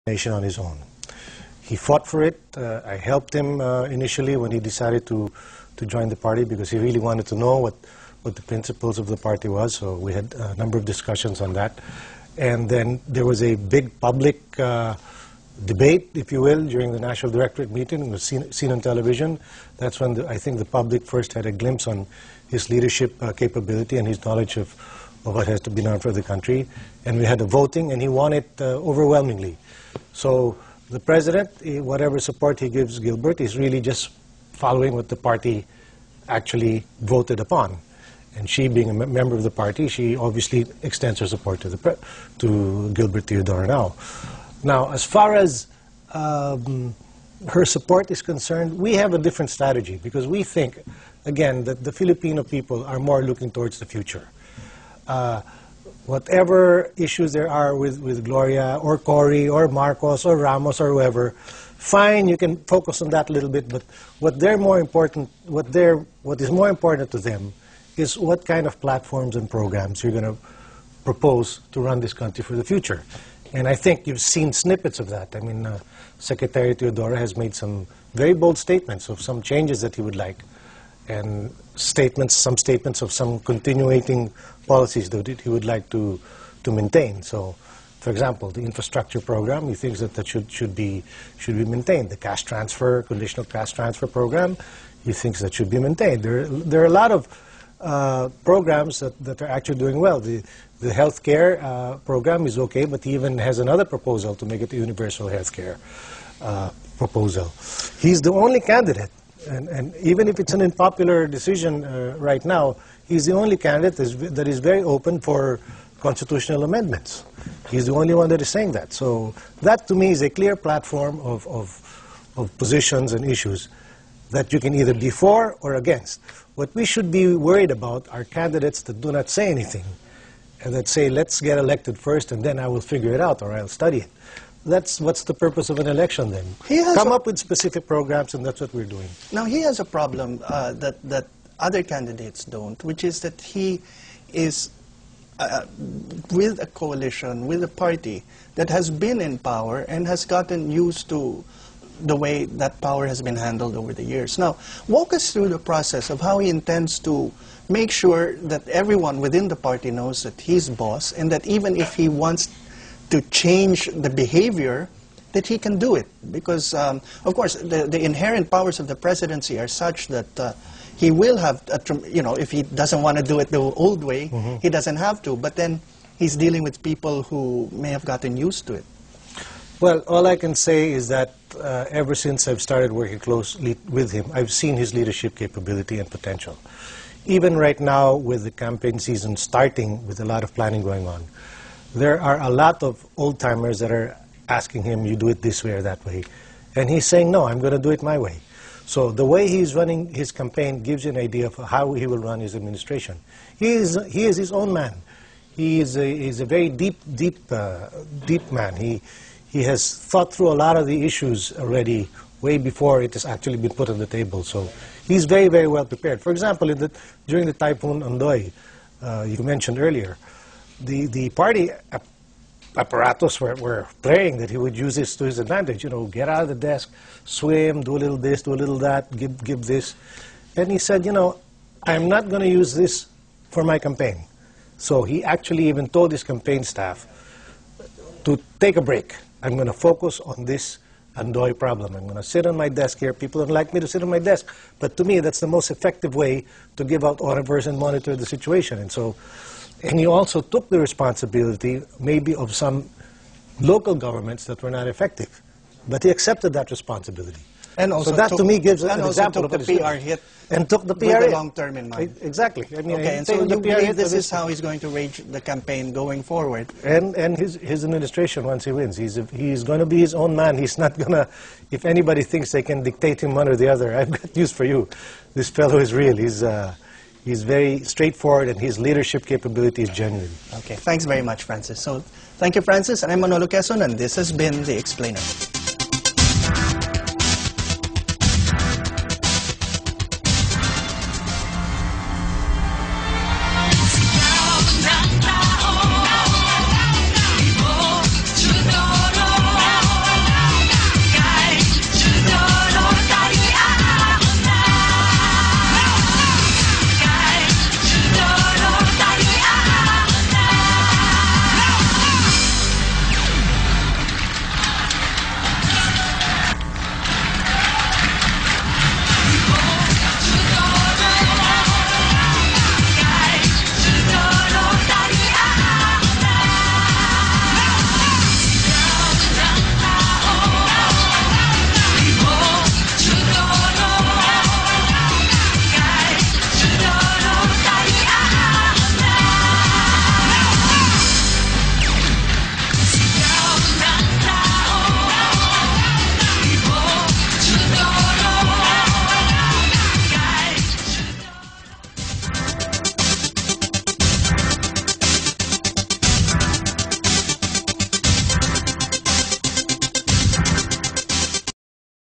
nation on his own. He fought for it. I helped him initially when he decided to join the party because he really wanted to know what the principles of the party was. So we had a number of discussions on that. And then there was a big public debate, if you will, during the National Directorate meeting. It was seen on television. That's when I think the public first had a glimpse on his leadership capability and his knowledge of what has to be done for the country. And we had a voting, and he won it overwhelmingly. So the president, whatever support he gives Gilbert, is really just following what the party actually voted upon. And she, being a member of the party, she obviously extends her support to Gilbert Teodoro now. Now, as far as her support is concerned, we have a different strategy because we think, again, that the Filipino people are more looking towards the future. Whatever issues there are with Gloria or Cory or Marcos or Ramos or whoever, fine, you can focus on that a little bit, but what is more important to them is what kind of platforms and programs you're going to propose to run this country for the future. And I think you've seen snippets of that. I mean, Secretary Teodoro has made some very bold statements of some changes that he would like, and some statements of some continuing policies that he would like to maintain. So, for example, the infrastructure program, he thinks that should be maintained. The cash transfer, conditional cash transfer program, he thinks that should be maintained. There are a lot of programs that are actually doing well. The health care program is okay, but he even has another proposal to make it a universal health care proposal. He's the only candidate, and even if it's an unpopular decision right now, he's the only candidate that is very open for constitutional amendments. He's the only one that is saying that. So that, to me, is a clear platform of positions and issues that you can either be for or against. What we should be worried about are candidates that do not say anything and that say, let's get elected first and then I will figure it out or I'll study it. What's the purpose of an election then? Come up with specific programs, and that's what we're doing. Now, he has a problem that other candidates don't, which is that he is with a coalition, with a party that has been in power and has gotten used to the way that power has been handled over the years. Now, walk us through the process of how he intends to make sure that everyone within the party knows that he's boss, and that even if he wants to change the behavior, that he can do it. Because, of course, the inherent powers of the presidency are such that he will have, if he doesn't want to do it the old way, he doesn't have to. But then he's dealing with people who may have gotten used to it. Well, all I can say is that ever since I've started working closely with him, I've seen his leadership capability and potential. Even right now, with the campaign season starting, with a lot of planning going on, there are a lot of old-timers that are asking him, you do it this way or that way. And he's saying, no, I'm going to do it my way. So the way he's running his campaign gives you an idea of how he will run his administration. He is his own man. He's a very deep man. He has thought through a lot of the issues already way before it has actually been put on the table. So he's very, very well prepared. For example, during the Typhoon Ondoy, you mentioned earlier, the party apparatus were praying that he would use this to his advantage. You know, get out of the desk, swim, do a little this, do a little that, give this. And he said, you know, I'm not going to use this for my campaign. So he actually even told his campaign staff to take a break. I'm going to focus on this Ondoy problem. I'm going to sit on my desk here. People don't like me to sit on my desk. But to me, that's the most effective way to give out orders and monitor the situation. And he also took the responsibility, maybe, of some local governments that were not effective. But he accepted that responsibility. And also so that, to me, gives an example of the PR hit. And took the PR with hit. the long term in mind. Exactly. I mean, okay, and so you believe this is how he's going to wage the campaign going forward? And his administration, once he wins, he's going to be his own man. He's not going to, if anybody thinks they can dictate him one or the other, I've got news for you. This fellow is real. He's very straightforward, and his leadership capability is genuine. Okay, thanks very much, Francis. So, thank you, Francis. I'm Manolo Quezon, and this has been The Explainer.